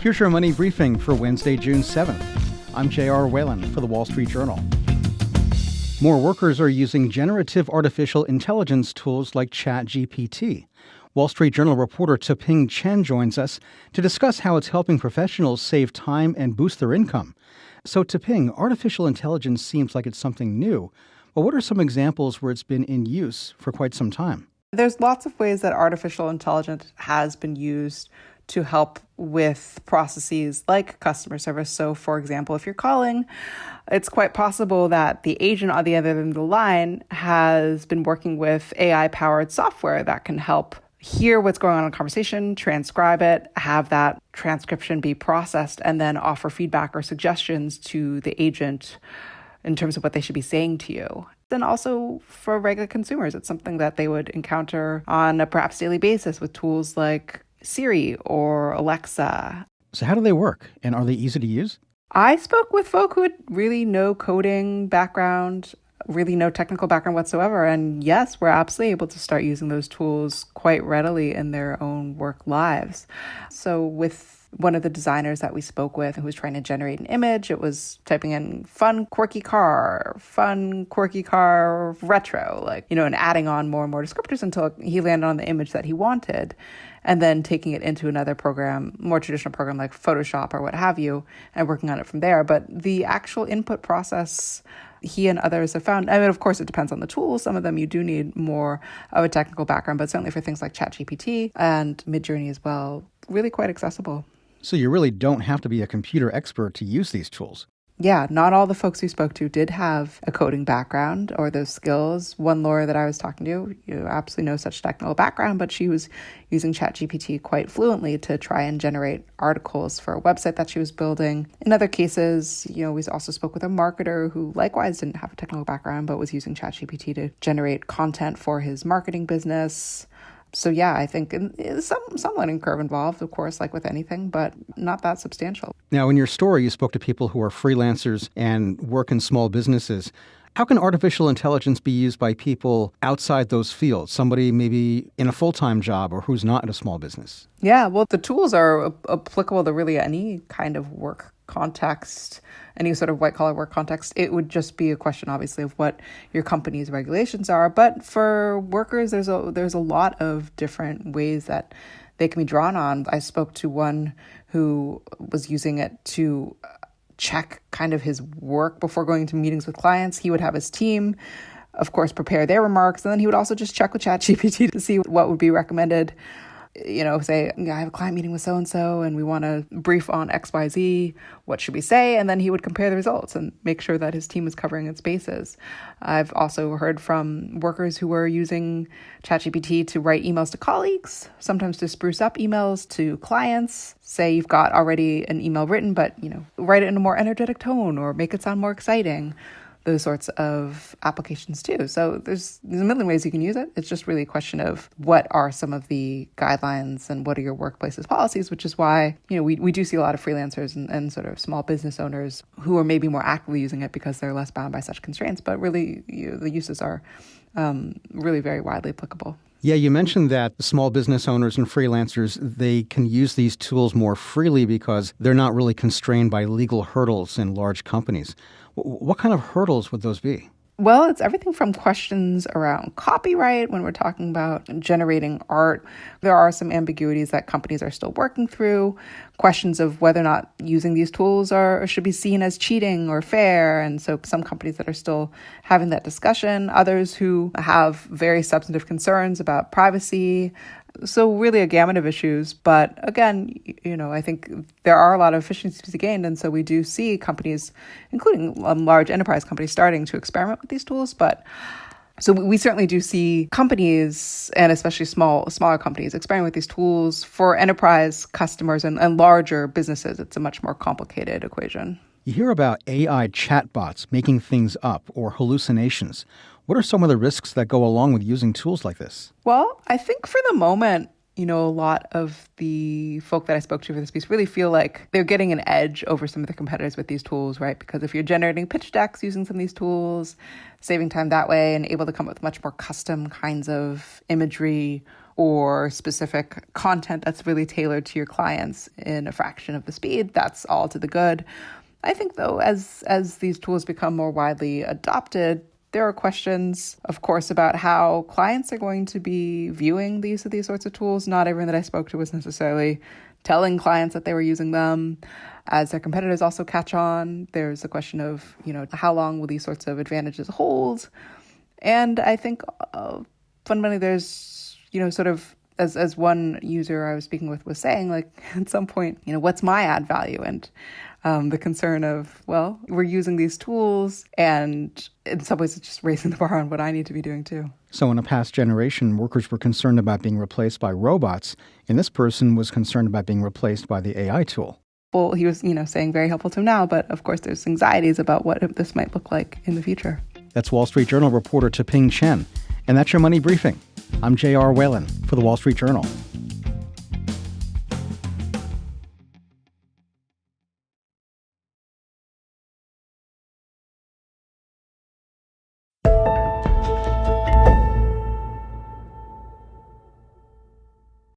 Here's your money briefing for Wednesday, June 7th. I'm J.R. Whalen for the Wall Street Journal. More workers are using generative artificial intelligence tools like ChatGPT. Wall Street Journal reporter Te-Ping Chen joins us to discuss how it's helping professionals save time and boost their income. So, Te-Ping, artificial intelligence seems like it's something new. But what are some examples where it's been in use for quite some time? There's lots of ways that artificial intelligence has been used to help with processes like customer service. So, for example, if you're calling, it's quite possible that the agent on the other end of the line has been working with AI-powered software that can help hear what's going on in a conversation, transcribe it, have that transcription be processed, and then offer feedback or suggestions to the agent in terms of what they should be saying to you. Then also for regular consumers, it's something that they would encounter on a perhaps daily basis with tools like Siri or Alexa. So how do they work, and are they easy to use? I spoke with folk who had really no coding background, really no technical background whatsoever. And yes, we're absolutely able to start using those tools quite readily in their own work lives. So with one of the designers that we spoke with who was trying to generate an image, it was typing in fun, quirky car, retro, and adding on more and more descriptors until he landed on the image that he wanted, and then taking it into another program, more traditional program like Photoshop or what have you, and working on it from there. But the actual input process, he and others have found, of course, it depends on the tool. Some of them you do need more of a technical background, but certainly for things like ChatGPT and Midjourney as well, really quite accessible. So you really don't have to be a computer expert to use these tools. Yeah, not all the folks we spoke to did have a coding background or those skills. One lawyer that I was talking to, absolutely no such technical background, but she was using ChatGPT quite fluently to try and generate articles for a website that she was building. In other cases, we also spoke with a marketer who likewise didn't have a technical background, but was using ChatGPT to generate content for his marketing business. So yeah, I think some learning curve involved, of course, like with anything, but not that substantial. Now, in your story, you spoke to people who are freelancers and work in small businesses. How can artificial intelligence be used by people outside those fields, somebody maybe in a full-time job or who's not in a small business? Yeah, well, the tools are applicable to really any kind of work context, any sort of white-collar work context. It would just be a question, obviously, of what your company's regulations are. But for workers, there's a lot of different ways that they can be drawn on. I spoke to one who was using it to check kind of his work before going to meetings with clients. He would have his team, of course, prepare their remarks, and then he would also just check with ChatGPT to see what would be recommended. Say, I have a client meeting with so-and-so and we want to brief on XYZ. What should we say? And then he would compare the results and make sure that his team is covering its bases. I've also heard from workers who were using ChatGPT to write emails to colleagues, sometimes to spruce up emails to clients. Say you've got already an email written, but, write it in a more energetic tone or make it sound more exciting. Those sorts of applications too. So there's a million ways you can use it. It's just really a question of what are some of the guidelines and what are your workplace's policies, which is why, we do see a lot of freelancers and sort of small business owners who are maybe more actively using it because they're less bound by such constraints. But really, the uses are really very widely applicable. Yeah, you mentioned that small business owners and freelancers, they can use these tools more freely because they're not really constrained by legal hurdles in large companies. What kind of hurdles would those be? Well, it's everything from questions around copyright when we're talking about generating art. There are some ambiguities that companies are still working through, questions of whether or not using these tools should be seen as cheating or fair. And so some companies that are still having that discussion, others who have very substantive concerns about privacy. So really a gamut of issues. But again, I think there are a lot of efficiencies to be gained. And so we do see companies, including large enterprise companies, starting to experiment with these tools. So we certainly do see companies, and especially smaller companies, experimenting with these tools. For enterprise customers and larger businesses, it's a much more complicated equation. You hear about AI chatbots making things up or hallucinations. What are some of the risks that go along with using tools like this? Well, I think for the moment, a lot of the folk that I spoke to for this piece really feel like they're getting an edge over some of their competitors with these tools, right? Because if you're generating pitch decks using some of these tools, saving time that way and able to come up with much more custom kinds of imagery or specific content that's really tailored to your clients in a fraction of the speed, that's all to the good. I think, though, as these tools become more widely adopted, there are questions, of course, about how clients are going to be viewing these sorts of tools. Not everyone that I spoke to was necessarily telling clients that they were using them. As their competitors also catch on, there's a question of, how long will these sorts of advantages hold? And I think fundamentally there's, sort of, as one user I was speaking with was saying, like, at some point, what's my ad value? And the concern of, well, we're using these tools, and in some ways it's just raising the bar on what I need to be doing too. So in a past generation, workers were concerned about being replaced by robots, and this person was concerned about being replaced by the AI tool. Well, he was, saying very helpful to him now, but of course there's anxieties about what this might look like in the future. That's Wall Street Journal reporter Te-Ping Chen. And that's your Money Briefing. I'm J.R. Whalen for the Wall Street Journal.